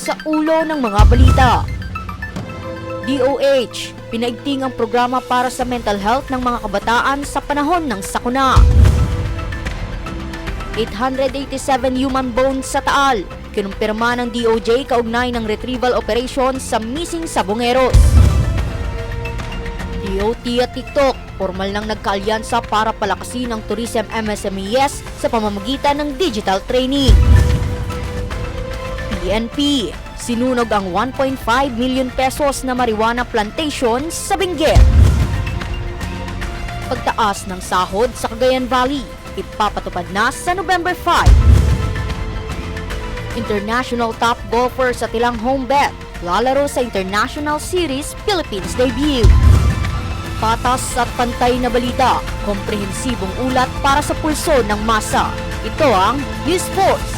sa ulo ng mga balita. DOH, pinaigting ang programa para sa mental health ng mga kabataan sa panahon ng sakuna. 887 human bones sa Taal, kinumpirma ng DOJ kaugnay ng retrieval operation sa missing Sabongeros. DOT at TikTok, formal nang nagkaalyansa para palakasin ang tourism MSMEs sa pamamagitan ng digital training. PNP, sinunog ang 1.5 million pesos na marijuana plantation sa Benguet. Pagtaas ng sahod sa Cagayan Valley, ipapatupad na sa November 5. International top golfer sa tilang home bet, lalaro sa International Series Philippines debut. Patas at pantay na balita, komprehensibong ulat para sa pulso ng masa. Ito ang News Force.